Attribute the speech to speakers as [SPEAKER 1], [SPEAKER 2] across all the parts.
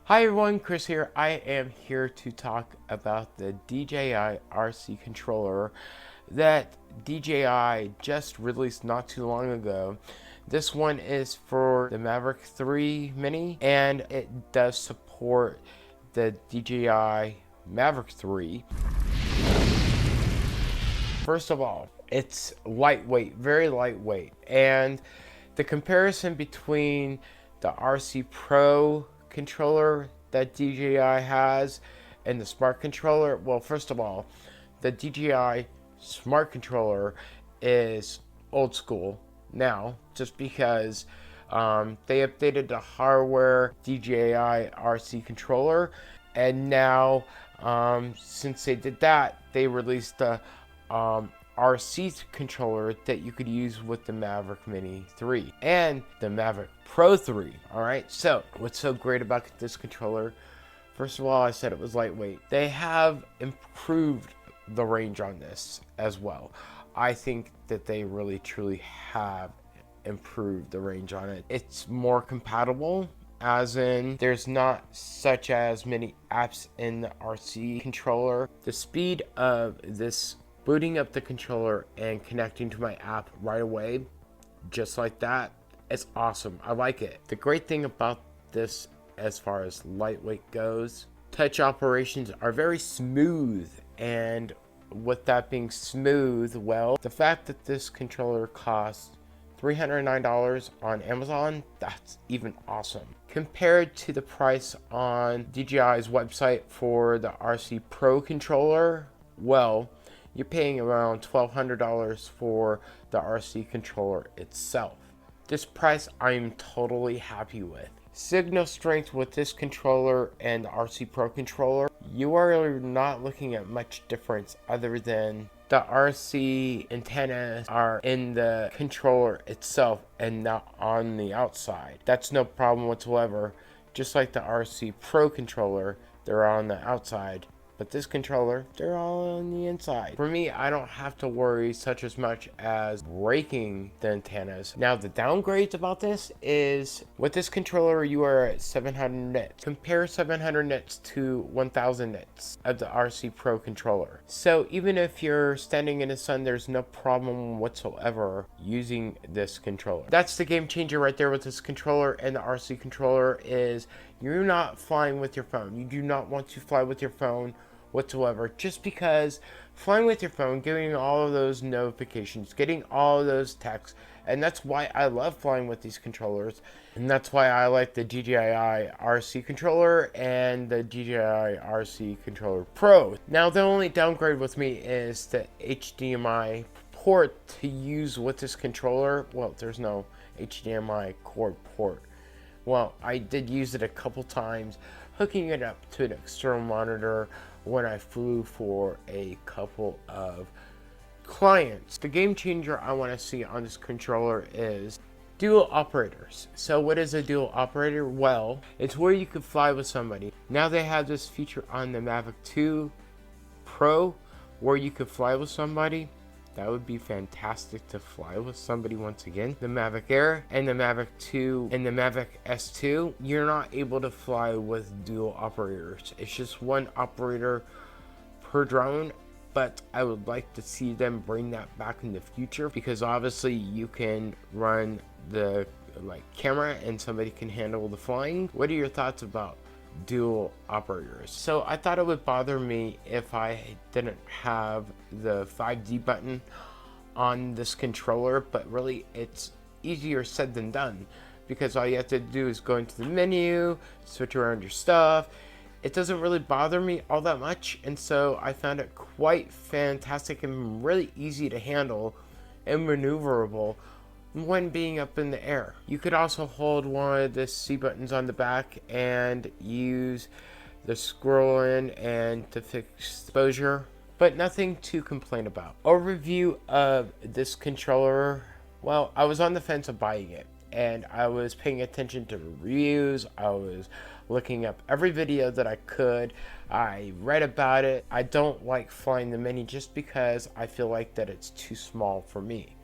[SPEAKER 1] Hi everyone, Chris here. I am here to talk about the DJI RC controller that DJI just released not too long ago. This one is for the Mavic 3 Mini and it does support the DJI Mavic 3. First of all, it's lightweight, very lightweight, and the comparison between the RC Pro controller that DJI has and the smart controller, well, first of all, the DJI smart controller is old school now, just because they updated the hardware DJI RC controller, and now since they did that, they released the RC controller that you could use with the Mavic Mini 3 and the Mavic Pro 3. Alright, so what's so great about this controller? First of all, I said it was lightweight. They have improved the range on this as well. I think that they really truly have improved the range on it. It's more compatible, as in there's not such as many apps in the RC controller. The speed of this booting up the controller and connecting to my app right away, just like that, it's awesome. I like it. The great thing about this, as far as lightweight goes, touch operations are very smooth. And with that being smooth, well, the fact that this controller costs $309 on Amazon, that's even awesome. Compared to the price on DJI's website for the RC Pro controller, well, you're paying around $1,200 for the RC controller itself. This price I'm totally happy with. Signal strength with this controller and the RC Pro controller, you are not looking at much difference other than the RC antennas are in the controller itself and not on the outside. That's no problem whatsoever. Just like the RC Pro controller, they're on the outside. But this controller, they're all on the inside. For me, I don't have to worry such as much as breaking the antennas. Now, the downgrades about this is, with this controller, you are at 700 nits. Compare 700 nits to 1000 nits of the RC Pro controller. So even if you're standing in the sun, there's no problem whatsoever using this controller. That's the game changer right there with this controller and the RC controller is you're not flying with your phone. You do not want to fly with your phone whatsoever, just because flying with your phone, getting all of those notifications, getting all of those texts, and that's why I love flying with these controllers, and that's why I like the DJI RC controller and the DJI RC controller Pro. Now, the only downgrade with me is the HDMI port to use with this controller. Well, there's no HDMI cord port. Well, I did use it a couple times, hooking it up to an external monitor when I flew for a couple of clients. The game changer I want to see on this controller is dual operators. So what is a dual operator? Well, it's where you could fly with somebody. Now they have this feature on the Mavic 2 Pro where you could fly with somebody. That would be fantastic to fly with somebody once again. The Mavic Air and the Mavic 2 and the Mavic S2, you're not able to fly with dual operators. It's just one operator per drone, but I would like to see them bring that back in the future because obviously you can run the camera and somebody can handle the flying. What are your thoughts about dual operators? So I thought it would bother me if I didn't have the 5D button on this controller, but really it's easier said than done because all you have to do is go into the menu, switch around your stuff. It doesn't really bother me all that much, and so I found it quite fantastic and really easy to handle and maneuverable when being up in the air. You could also hold one of the C buttons on the back and use the scroll in and to fix exposure, but nothing to complain about. Overview of this controller, well, I was on the fence of buying it and I was paying attention to reviews. I was looking up every video that I could. I read about it. I don't like flying the Mini just because I feel like that it's too small for me.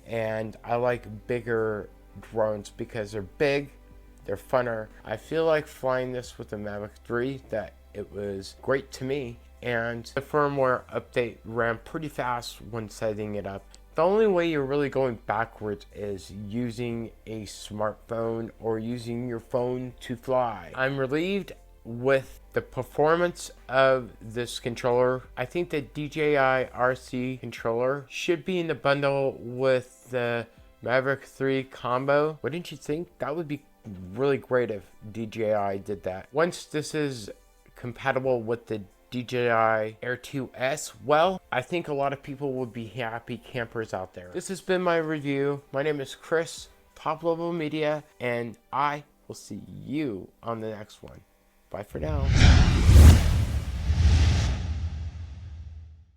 [SPEAKER 1] And I like bigger drones because they're big, they're funner. I feel like flying this with the Mavic 3, that it was great to me, and the firmware update ran pretty fast when setting it up. The only way you're really going backwards is using a smartphone or using your phone to fly. I'm relieved with the performance of this controller. I think the DJI RC controller should be in the bundle with the Mavic 3 combo. Wouldn't you think? That would be really great if DJI did that. Once this is compatible with the DJI Air 2S, well, I think a lot of people will be happy campers out there. This has been my review. My name is Chris, Top Level Media, and I will see you on the next one. Bye for now.